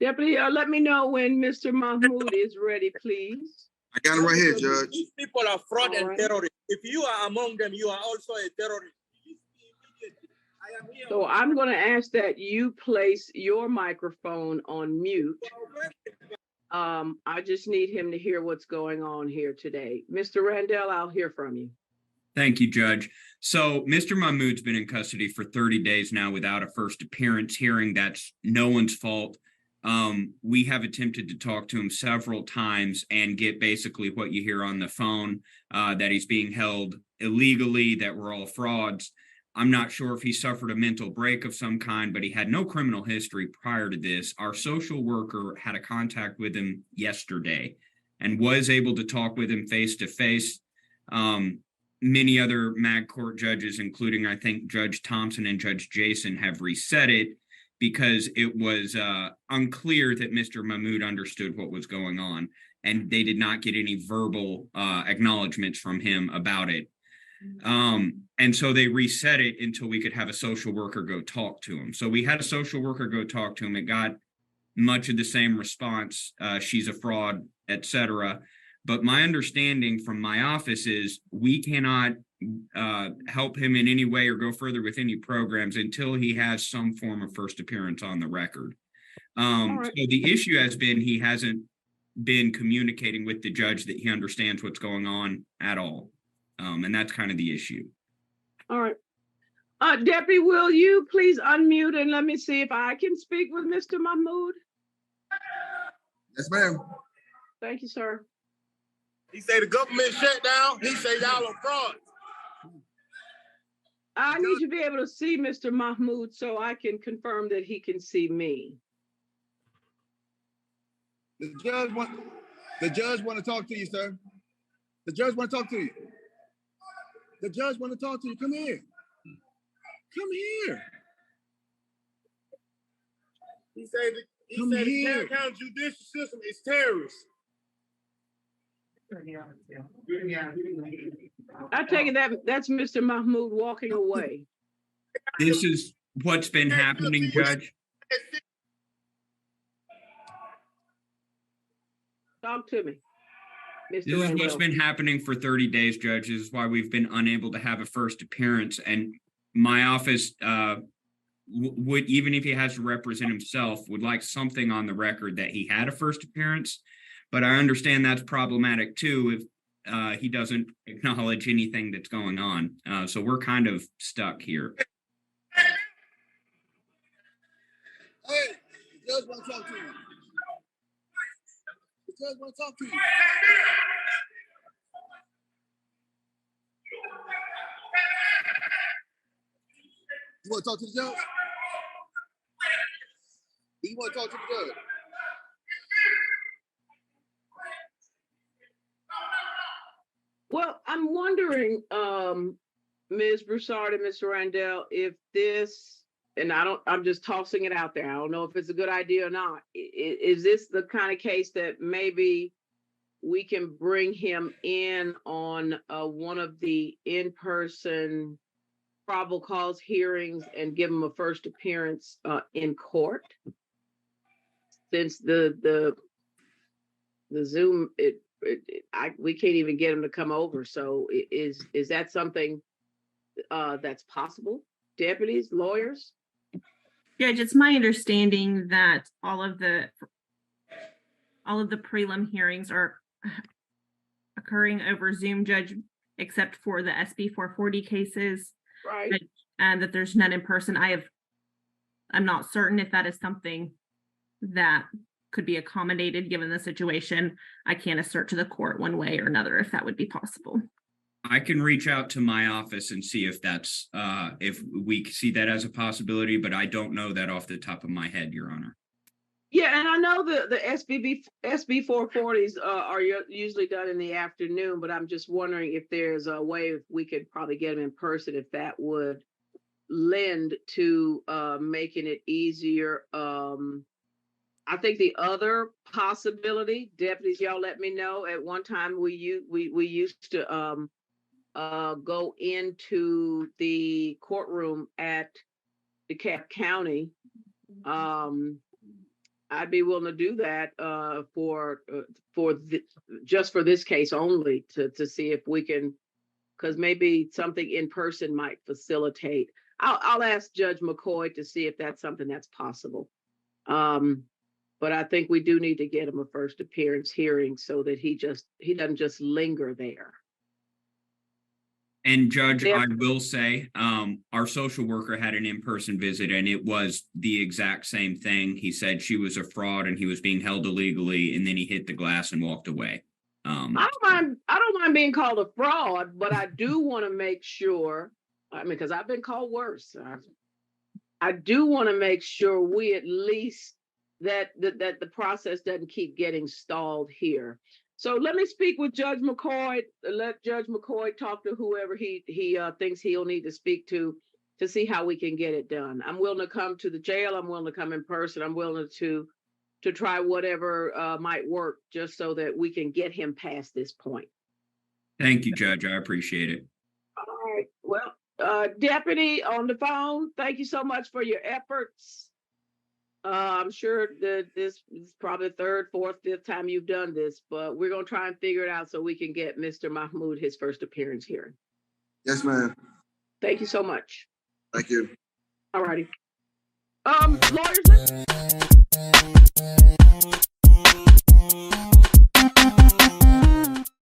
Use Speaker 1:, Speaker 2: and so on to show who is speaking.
Speaker 1: Deputy, let me know when Mr. Mahmoud is ready, please.
Speaker 2: I got it right here, Judge.
Speaker 3: These people are fraud and terrorists. If you are among them, you are also a terrorist.
Speaker 1: So I'm going to ask that you place your microphone on mute. I just need him to hear what's going on here today. Mr. Randall, I'll hear from you.
Speaker 4: Thank you, Judge. So Mr. Mahmoud's been in custody for 30 days now without a first appearance hearing. That's no one's fault. We have attempted to talk to him several times and get basically what you hear on the phone, that he's being held illegally, that we're all frauds. I'm not sure if he suffered a mental break of some kind, but he had no criminal history prior to this. Our social worker had a contact with him yesterday and was able to talk with him face to face. Many other MAG court judges, including I think Judge Thompson and Judge Jason, have reset it because it was unclear that Mr. Mahmoud understood what was going on, and they did not get any verbal acknowledgments from him about it. And so they reset it until we could have a social worker go talk to him. So we had a social worker go talk to him. It got much of the same response. She's a fraud, etc. But my understanding from my office is we cannot help him in any way or go further with any programs until he has some form of first appearance on the record. So the issue has been he hasn't been communicating with the judge that he understands what's going on at all. And that's kind of the issue.
Speaker 1: All right. Deputy, will you please unmute and let me see if I can speak with Mr. Mahmoud?
Speaker 2: Yes, ma'am.
Speaker 1: Thank you, sir.
Speaker 3: He say the government shut down. He say y'all are frauds.
Speaker 1: I need to be able to see Mr. Mahmoud so I can confirm that he can see me.
Speaker 2: The judge want to talk to you, sir. The judge want to talk to you. The judge want to talk to you. Come here. Come here.
Speaker 3: He said the DeKalb County judicial system is terrorist.
Speaker 1: I take it that's Mr. Mahmoud walking away.
Speaker 4: This is what's been happening, Judge.
Speaker 1: Talk to me.
Speaker 4: This is what's been happening for 30 days, Judge. This is why we've been unable to have a first appearance. And my office would, even if he has to represent himself, would like something on the record that he had a first appearance. But I understand that's problematic too if he doesn't acknowledge anything that's going on. So we're kind of stuck here.
Speaker 2: Hey, the judge want to talk to you. The judge want to talk to you. You want to talk to the judge? You want to talk to the judge?
Speaker 1: Well, I'm wondering, Ms. Broussard and Mr. Randall, if this, and I'm just tossing it out there. I don't know if it's a good idea or not. Is this the kind of case that maybe we can bring him in on one of the in-person probable cause hearings and give him a first appearance in court? Since the Zoom, we can't even get him to come over. So is that something that's possible? Deputies, lawyers?
Speaker 5: Judge, it's my understanding that all of the prelim hearings are occurring over Zoom, Judge, except for the SB 440 cases.
Speaker 1: Right.
Speaker 5: And that there's none in person. I'm not certain if that is something that could be accommodated given the situation. I can't assert to the court one way or another if that would be possible.
Speaker 4: I can reach out to my office and see if that's if we see that as a possibility, but I don't know that off the top of my head, Your Honor.
Speaker 1: Yeah, and I know the SB 440s are usually done in the afternoon, but I'm just wondering if there's a way if we could probably get them in person, if that would lend to making it easier. I think the other possibility, deputies, y'all let me know. At one time, we used to go into the courtroom at DeKalb County. I'd be willing to do that just for this case only to see if we can, because maybe something in person might facilitate. I'll ask Judge McCoy to see if that's something that's possible. But I think we do need to get him a first appearance hearing so that he doesn't just linger there.
Speaker 4: And Judge, I will say, our social worker had an in-person visit and it was the exact same thing. He said she was a fraud and he was being held illegally, and then he hit the glass and walked away. I
Speaker 1: don't mind being called a fraud, but I do want to make sure, because I've been called worse. I do want to make sure we at least that the process doesn't keep getting stalled here. So let me speak with Judge McCoy. Let Judge McCoy talk to whoever he thinks he'll need to speak to see how we can get it done. I'm willing to come to the jail. I'm willing to come in person. I'm willing to try whatever might work just so that we can get him past this point.
Speaker 4: Thank you, Judge. I appreciate it.
Speaker 1: All right. Well, Deputy on the phone, thank you so much for your efforts. I'm sure that this is probably the third, fourth, fifth time you've done this, but we're going to try and figure it out so we can get Mr. Mahmoud his first appearance hearing.
Speaker 2: Yes, ma'am.
Speaker 1: Thank you so much.
Speaker 2: Thank you.
Speaker 1: All righty. Lawyers.